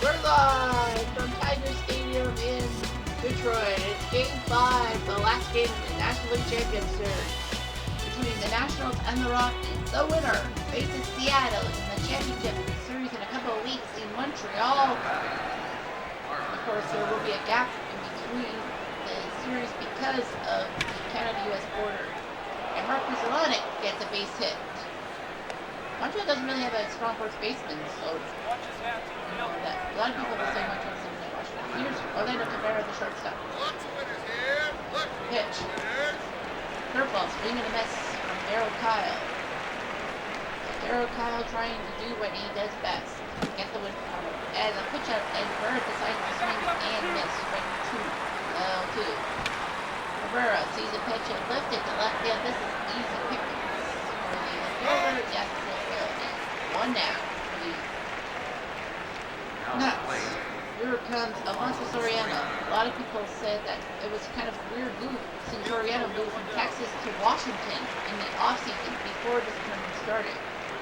We're live from Tiger Stadium in Detroit. It's Game 5, the last game of the National League Champions Series between the Nationals and the Rockies. The winner faces Seattle in the championship series in a couple of weeks in Montreal. Of course, there will be a gap in between the series because of the Canada-US border. And Marcus Alonic gets a base hit. Montreal doesn't really have a strong first baseman, so that a lot of people will say Montreal is in Washington. Here's Orlando Cabrera, the shortstop. Pitch. Curveball, swing and a miss from Darryl Kyle. Darryl Kyle trying to do what he does best, get the win from him. As a pitch out, and Cabrera decides to swing and miss strike 2. Cabrera sees a pitch and lifts it to left field. This is easy pickings for the fielder. Yes, it will. 1 down. Nuts. Here comes Alfonso Soriano. A lot of people said that it was kind of a weird move since Soriano moved from Texas to Washington in the offseason before this tournament started.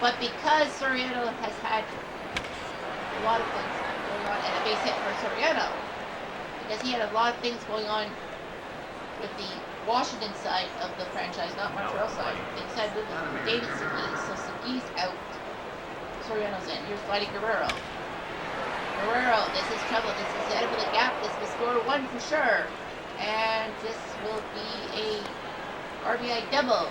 But because Soriano has had a lot of things going on, and a base hit for Soriano, because he had a lot of things going on with the Washington side of the franchise, not Montreal side, they decided to move with David Seguis. So Seguis out, Soriano's in. Here's Vladdy Guerrero. Guerrero, this is trouble. This is out of the gap. This will score 1 for sure. And this will be a RBI double.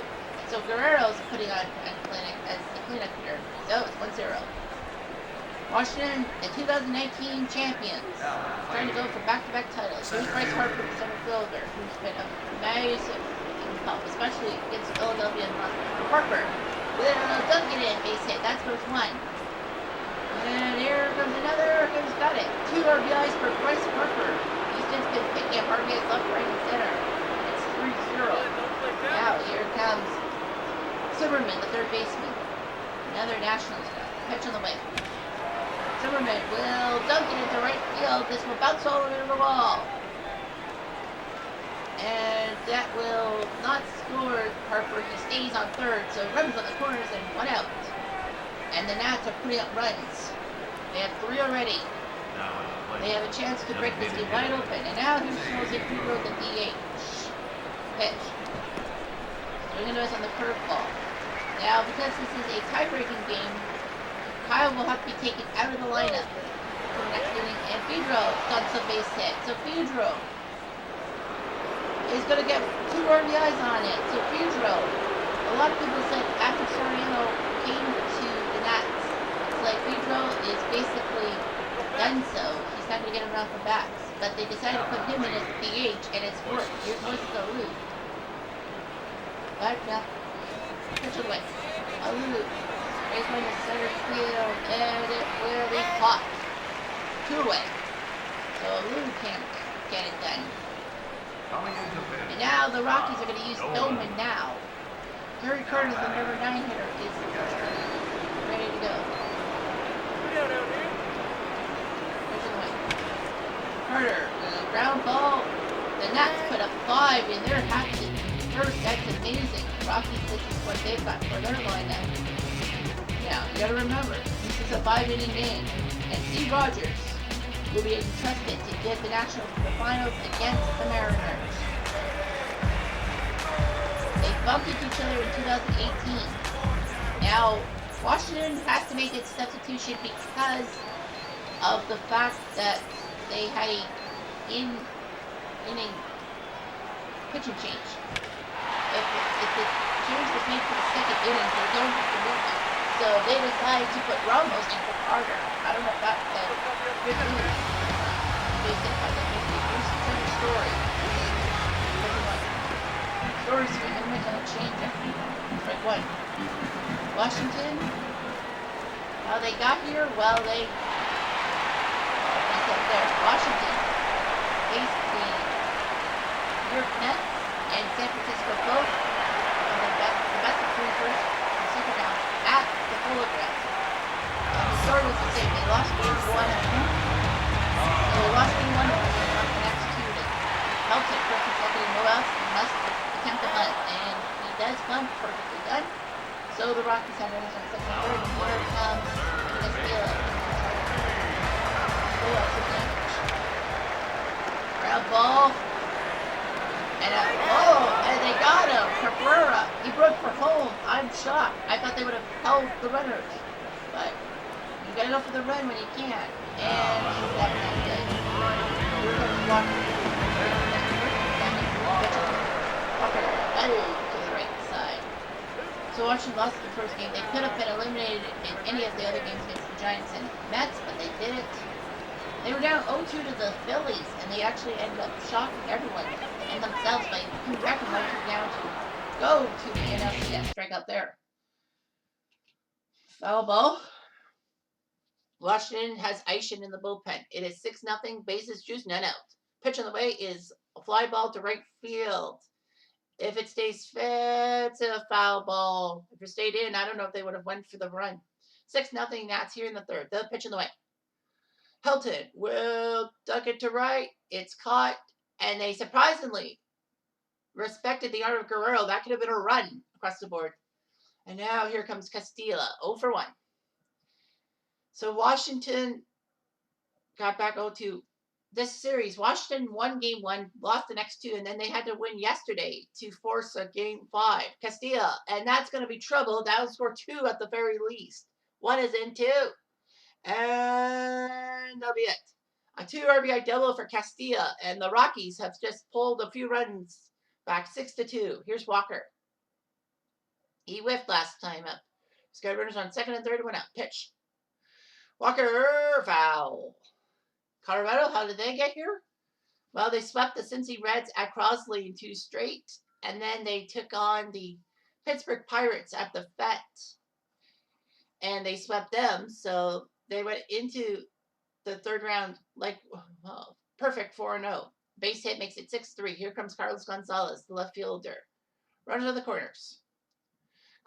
So Guerrero's putting on a clinic as the cleanup hitter. So it's 1-0. Washington, the 2019 champions, trying to go for back-to-back titles. Here's Bryce Harper, the center fielder, who's been a massive help, especially against Philadelphia and Harper. Doesn't get in, base hit. That's first 1. And here comes another. He's got it. 2 RBIs for Bryce Harper. Houston's been picking up RBIs left, right, and center. It's 3-0. Now here comes Zimmerman, the third baseman. Another Nationals guy. Pitch on the way. Zimmerman will dunk it into right field. This will bounce all over the wall. And that will not score Harper. He stays on third. So runs on the corners and 1 out. And the Nats are putting up runs. They have 3 already. They have a chance to break this game wide open. And now here's Jose Pedro, the DH. Pitch. Swinging to us on the curveball. Now, because this is a tie-breaking game, Kyle will have to be taken out of the lineup for the next inning. And Pedro dumps a base hit. So Pedro is going to get 2 RBIs on it. So Pedro, a lot of people said after Soriano came to the Nats, it's like Pedro is basically done so. He's not going to get around for bats. But they decided to put him in as DH, and it's worked. Here's Moises Alou. But, pitch away. Alou. Raise one to center field, and it will be caught. 2 away. So Alou can't get it done. And now the Rockies are going to use Doman now. Gary Carter, the number 9 hitter, is ready to go. Carter, ground ball. The Nats put up 5 in their half first. That's amazing. Rockies, this is what they've got for their lineup. Now, you gotta remember, this is a 5-inning game, and Steve Rogers will be entrusted to get the Nationals to the finals against the Mariners. They bumped into each other in 2018. Now, Washington has to make its substitution because of the fact that they had a inning pitching change. If the change was made for the second inning, they don't have to move them. So they decided to put Ramos in for Carter. I don't know if that's a good move. Based on the story. Stories for him are going to change everything. Strike 1. Washington. How they got here? Well, they said there. Washington faced the New York Nets and San Francisco both on the best of 3 first and second rounds at the Hologram. The story was the same. They lost game 1 at home. They lost game 1 and they lost the next 2. They helped it for consecutive no-outs. He must attempt a bunt, and he does bunt, perfectly done. So the Rockies have runners on second and third, and here comes Castillo. held the runners. But you gotta go for the run when you can. And that's not good. Here comes Walker. Walker, to the right side. So Washington lost the first game. They could have been eliminated in any of the other games against the Giants and Mets, but they didn't. They were down 0-2 to the Phillies, and they actually ended up shocking everyone and themselves by coming back from 0-2 down to go to the NLCS strikeout there. Foul ball. Washington has Aishin in the bullpen. It is 6-0, bases juice, none out. Pitch on the way is a fly ball to right field. If it stays fit, it's a foul ball. If it stayed in, I don't know if they would have went for the run. 6-0, Nats here in the third. The pitch in the way. Hilton will duck it to right. It's caught, and they surprisingly respected the art of Guerrero. That could have been a run across the board. And now here comes Castilla, 0 for 1. So Washington got back 0-2. This series, Washington won game 1, lost the next 2, and then they had to win yesterday to force a game 5. Castilla, and that's going to be trouble. That will score 2 at the very least. 1 is in 2. And that'll be it. A 2 RBI double for Castilla, and the Rockies have just pulled a few runs back 6-2. Here's Walker. He whiffed last time up. He's got runners on second and third, went out. Pitch. Walker, foul. Colorado, how did they get here? Well, they swept the Cincy Reds at Crosley in 2 straight, and then they took on the Pittsburgh Pirates at the Fet, and they swept them, so they went into the third round like perfect 4-0. Base hit makes it 6-3. Here comes Carlos Gonzalez, the left fielder. Runs to the corners.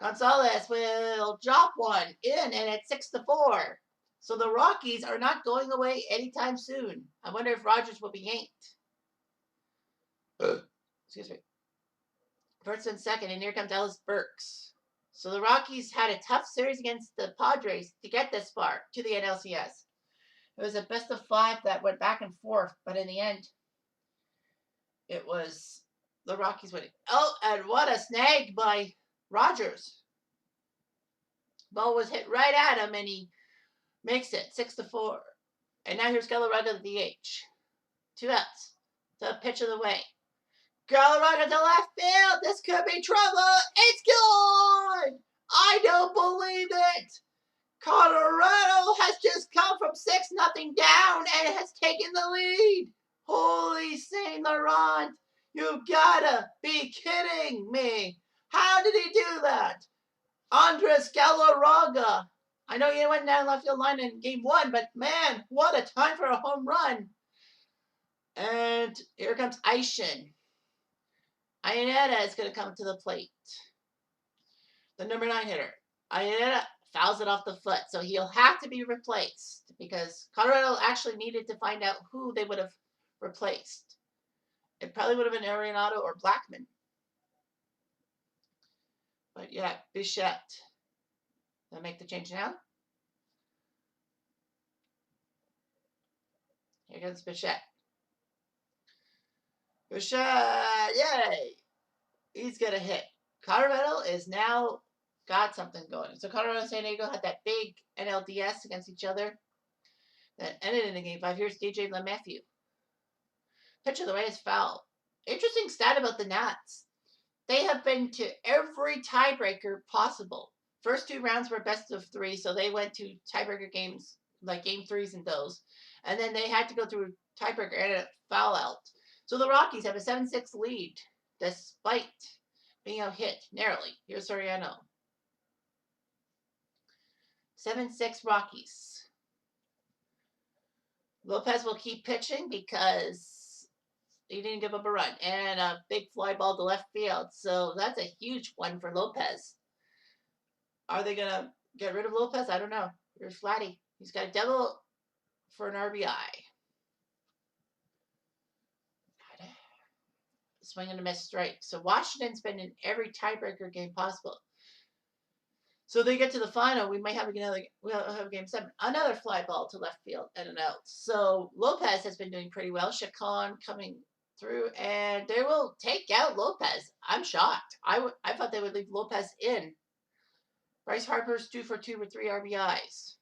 Gonzalez will drop one in, and it's 6-4. So the Rockies are not going away anytime soon. I wonder if Rogers will be yanked. Excuse me. First and second, and here comes Ellis Burks. So the Rockies had a tough series against the Padres to get this far to the NLCS. It was a best of 5 that went back and forth, but in the end, it was the Rockies winning. Oh, and what a snag by Rogers. Ball was hit right at him, and he makes it 6-4. And now here's Colorado to the DH. 2 outs. The pitch of the way. Colorado to left field. This could be trouble. It's gone. I don't believe it. Colorado has just come from 6-0 down and has taken the lead. Holy Saint Laurent. You gotta be kidding me. How did he do that? Andres Galarraga. I know you went down left field line in game 1, but man, what a time for a home run. And here comes Aishin. Iannetta is going to come to the plate. The number 9 hitter. Iannetta fouls it off the foot, so he'll have to be replaced because Colorado actually needed to find out who they would have replaced. It probably would have been Arenado or Blackman. But yeah, Bichette. They'll make the change now. Here comes Bichette. Bichette, yay! He's going to hit. Colorado is now got something going. So Colorado and San Diego had that big NLDS against each other that ended in a game 5. Here's DJ LeMahieu. Pitch of the way is foul. Interesting stat about the Nats. They have been to every tiebreaker possible. First 2 rounds were best of 3, so they went to tiebreaker games, like game 3s and those. And then they had to go through tiebreaker and a foul out. So the Rockies have a 7-6 lead, despite being out hit narrowly. Here's Soriano. 7-6 Rockies. Lopez will keep pitching because he didn't give up a run. And a big fly ball to left field. So that's a huge one for Lopez. Are they going to get rid of Lopez? I don't know. Here's Vladdy. He's got a double for an RBI. Swing and a miss strike. So Washington's been in every tiebreaker game possible. So they get to the final. We might have we'll have game 7. Another fly ball to left field and an out. So Lopez has been doing pretty well. Chacon coming through, and they will take out Lopez. I'm shocked. I thought they would leave Lopez in. Bryce Harper's 2 for 2 with 3 RBIs.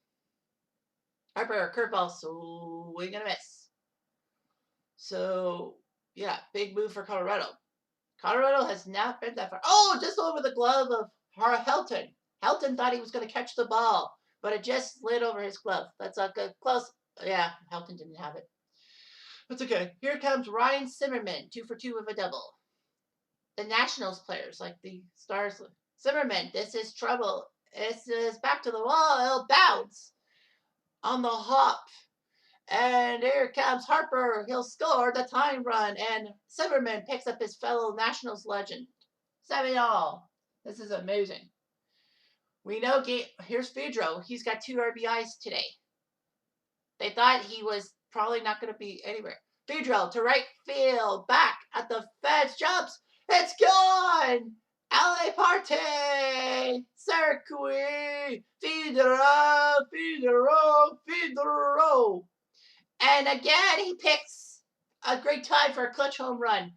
Harper, curveball, swing and a miss. So, yeah, big move for Colorado. Colorado has not been that far. Oh, just over the glove of Helton. Helton thought he was going to catch the ball, but it just slid over his glove. That's a good close. Yeah, Helton didn't have it. That's okay. Here comes Ryan Zimmerman, 2 for 2 with a double. The Nationals players, like the Stars. Zimmerman, this is trouble. This is back to the wall. It'll bounce on the hop. And here comes Harper. He'll score the time run. And Zimmerman picks up his fellow Nationals legend. 7-all. This is amazing. We know here's Pedro. He's got 2 RBIs today. They thought he was probably not going to be anywhere. Pedro to right field. Back at the fence. Jumps. It's gone. LA Parte. Circuit. Pedro. And again, he picks a great time for a clutch home run.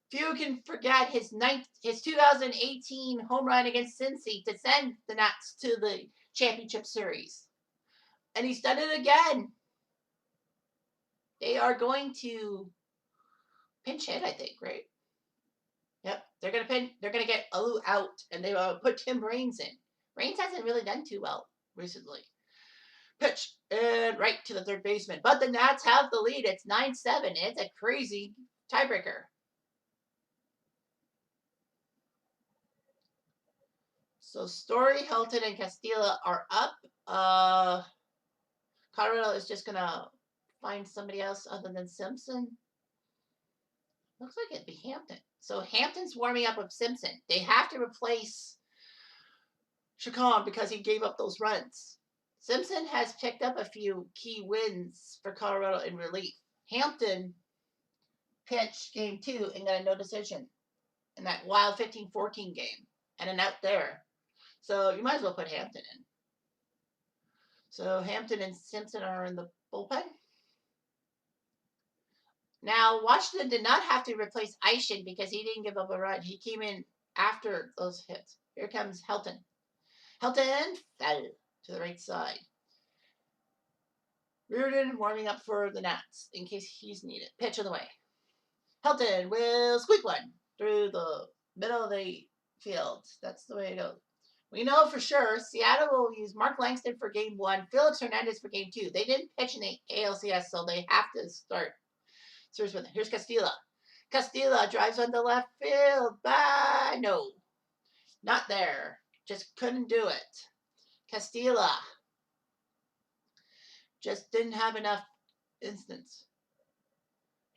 Few can forget his 2018 home run against Cincy to send the Nats to the championship series. And he's done it again. They are going to pinch hit, I think, right? Yep, they're gonna get Alu out, and they put Tim Raines in. Raines hasn't really done too well recently. Pitch and right to the third baseman, but the Nats have the lead. It's 9-7. It's a crazy tiebreaker. So Story, Helton, and Castilla are up. Colorado is just gonna find somebody else other than Simpson. Looks like it'd be Hampton. So Hampton's warming up with Simpson. They have to replace Chacon because he gave up those runs. Simpson has picked up a few key wins for Colorado in relief. Hampton pitched game 2 and got a no decision in that wild 15-14 game and an out there. So you might as well put Hampton in. So Hampton and Simpson are in the bullpen. Now, Washington did not have to replace Eishin because he didn't give up a run. He came in after those hits. Here comes Helton. Helton fell to the right side. Reardon warming up for the Nats in case he's needed. Pitch of the way. Helton will squeak one through the middle of the field. That's the way it goes. We know for sure Seattle will use Mark Langston for game 1, Felix Hernandez for game 2. They didn't pitch in the ALCS, so they have to start. Here's Castilla. Castilla drives on the left field. Bye. No, not there. Just couldn't do it. Castilla just didn't have enough instance.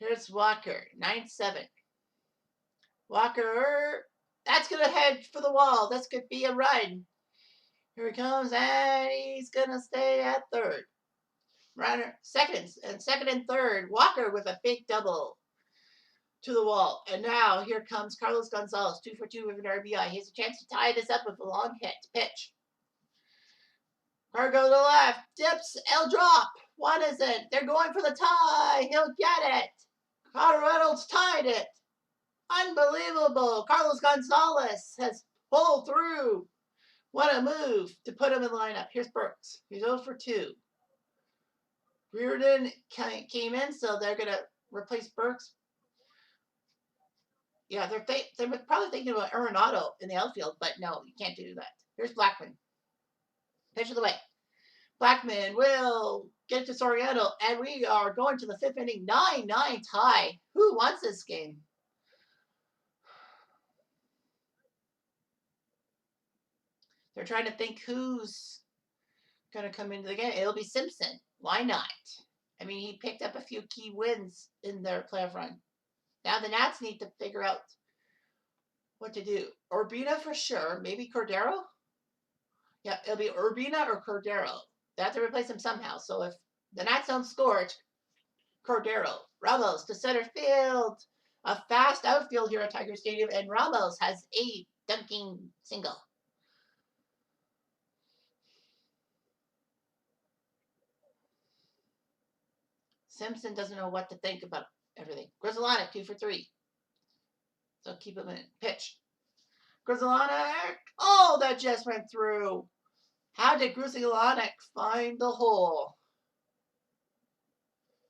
Here's Walker, 9-7. Walker, that's going to head for the wall. This could be a run. Here he comes, and he's going to stay at third. Runner, second and third. Walker with a big double to the wall. And now here comes Carlos Gonzalez, 2 for 2 with an RBI. He has a chance to tie this up with a long hit. Pitch. Cargo to the left. Dips. L drop. What is it? They're going for the tie. He'll get it. Colorado's tied it. Unbelievable. Carlos Gonzalez has pulled through. What a move to put him in the lineup. Here's Burks. He's 0 for 2. Reardon came in, so they're going to replace Burks. Yeah, they're probably thinking about Arenado in the outfield, but no, you can't do that. Here's Blackman. Pitch of the way. Blackman will get to Soriano, and we are going to the 5th inning. 9-9 tie. Who wants this game? They're trying to think who's going to come into the game. It'll be Simpson. Why not? I mean, he picked up a few key wins in their playoff run. Now the Nats need to figure out what to do. Urbina for sure. Maybe Cordero? Yeah, it'll be Urbina or Cordero. They have to replace him somehow. So if the Nats don't score, it's Cordero. Ramos to center field. A fast outfield here at Tiger Stadium. And Ramos has a dunking single. Simpson doesn't know what to think about everything. Grizzlonic, 2 for 3. So keep him in. Pitch. Grizzlonic. Oh, that just went through. How did Gruzilonic find the hole?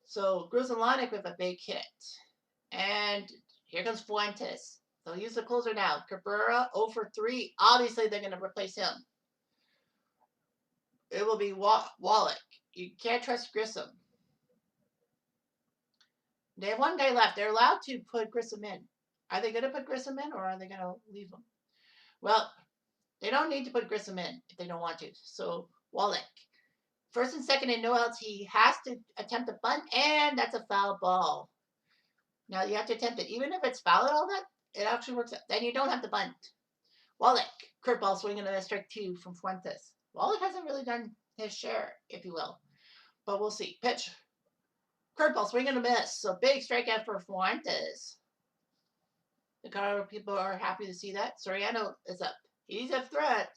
So Gruzilonic with a big hit. And here comes Fuentes. They'll use the closer now. Cabrera 0 for 3. Obviously, they're going to replace him. It will be Wallach. You can't trust Grissom. They have one guy left. They're allowed to put Grissom in. Are they going to put Grissom in or are they going to leave him? Well, they don't need to put Grissom in if they don't want to. So, Wallach. First and second and no outs. He has to attempt a bunt, and that's a foul ball. Now, you have to attempt it. Even if it's foul and all that, it actually works out. Then you don't have to bunt. Wallach. Curveball swinging a strike 2 from Fuentes. Wallach hasn't really done his share, if you will. But we'll see. Pitch. Curveball, swing and a miss. So big strikeout for Fuentes. The Colorado people are happy to see that. Soriano is up. He's a threat.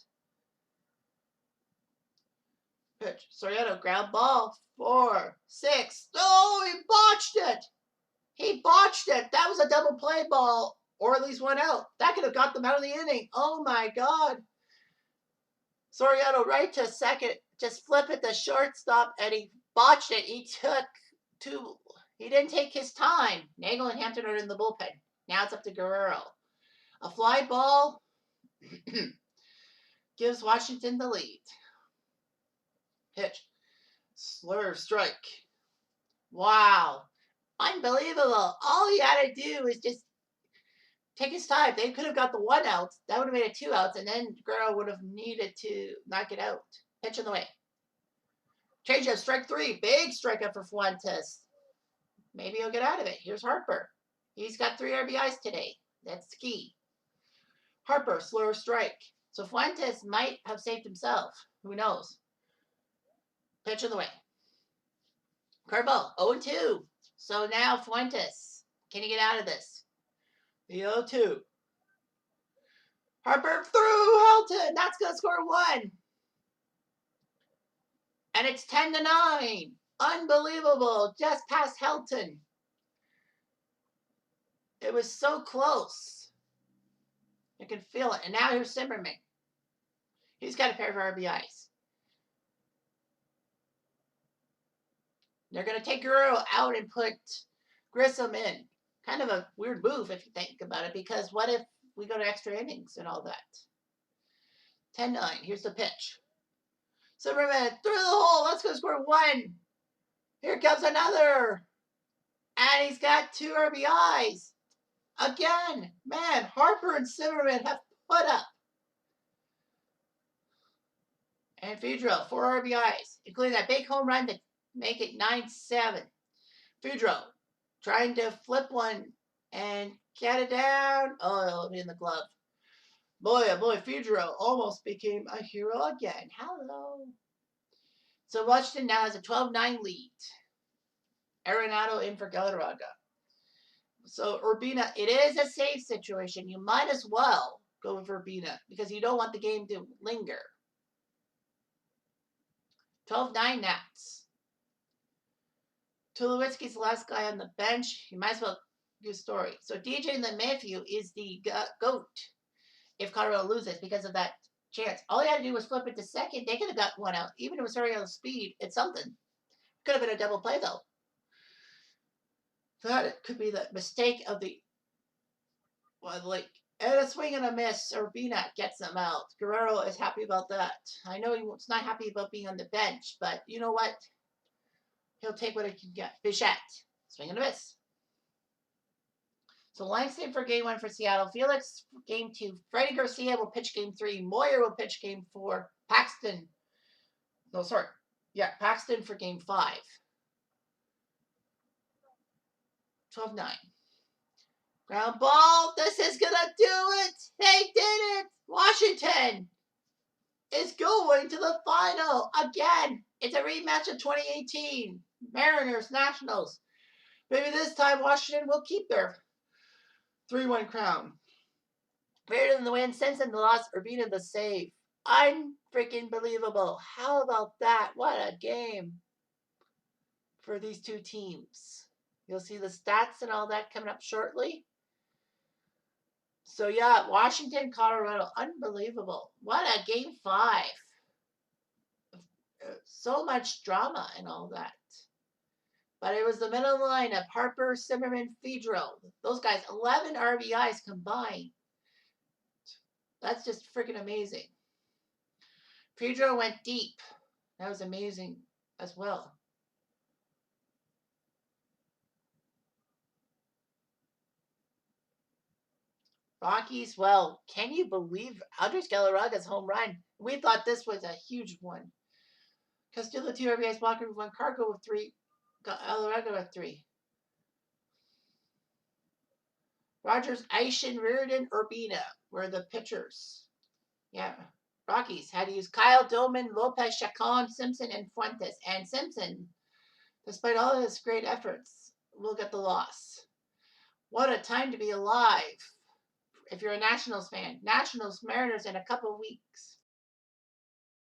Pitch. Soriano, ground ball. 4, 6. Oh, he botched it. He botched it. That was a double play ball, or at least one out. That could have got them out of the inning. Oh, my God. Soriano right to second. Just flip it to shortstop, and he botched it. He didn't take his time. Nagel and Hampton are in the bullpen. Now it's up to Guerrero. A fly ball gives Washington the lead. Pitch. Slurve strike. Wow. Unbelievable. All he had to do was just take his time. They could have got the 1 out. That would have made it 2 outs, and then Guerrero would have needed to knock it out. Pitch in the way. Change up, strike 3. Big strikeout for Fuentes. Maybe he'll get out of it. Here's Harper. He's got 3 RBIs today. That's the key. Harper, slower strike. So Fuentes might have saved himself. Who knows? Pitch in the way. Curveball, 0-2. So now Fuentes. Can he get out of this? The 0-2. Harper through Helton. That's going to score 1. And it's 10-9. Unbelievable. Just past Helton. It was so close. You can feel it. And now here's Zimmerman. He's got a pair of RBIs. They're going to take Guerrero out and put Grissom in. Kind of a weird move if you think about it, because what if we go to extra innings and all that? 10-9. Here's the pitch. Zimmerman through the hole. Let's go score 1. Here comes another. And he's got 2 RBIs. Again, man, Harper and Zimmerman have put up. And Fudro, 4 RBIs, including that big home run to make it 9-7. Fudro trying to flip one and get it down. Oh, it'll be in the glove. Boy, oh boy, Fudro almost became a hero again. Hello. So Washington now has a 12-9 lead. Arenado in for Galarraga. So Urbina, it is a safe situation. You might as well go with Urbina because you don't want the game to linger. 12-9 Nats. Tulowitzki's the last guy on the bench. You might as well do a story. So DJ LeMahieu is the GOAT if Colorado loses because of that chance. All he had to do was flip it to second. They could have got 1 out. Even if it was already on speed, it's something. Could have been a double play, though. That could be the mistake of the and a swing and a miss. Urbina gets them out. Guerrero is happy about that. I know he's not happy about being on the bench, but you know what? He'll take what he can get. Bichette, swing and a miss. So Langston for game 1 for Seattle. Felix for game 2. Freddie Garcia will pitch game 3. Moyer will pitch game 4. Paxton. No, sorry. Yeah, Paxton for game 5. 12-9. Ground ball. This is going to do it. They did it. Washington is going to the final again. It's a rematch of 2018. Mariners, Nationals. Maybe this time Washington will keep their 3-1 crown. Better than the win, Simpson the loss, Urbina the save. Unfreaking believable. How about that? What a game for these two teams. You'll see the stats and all that coming up shortly. So yeah, Washington, Colorado, unbelievable. What a game 5. So much drama and all that. But it was the middle line of Harper, Zimmerman, Fedro. Those guys, 11 RBIs combined. That's just freaking amazing. Fedro went deep. That was amazing as well. Rockies, well, can you believe Andres Galarraga's home run? We thought this was a huge one. Castillo 2 RBIs, Walker with 1, Cargo with 3, Galarraga with 3. Rogers, Aishin, Reardon, Urbina were the pitchers. Yeah. Rockies had to use Kyle Doman, Lopez, Chacon, Simpson, and Fuentes. And Simpson, despite all of his great efforts, will get the loss. What a time to be alive if you're a Nationals fan. Nationals, Mariners in a couple weeks.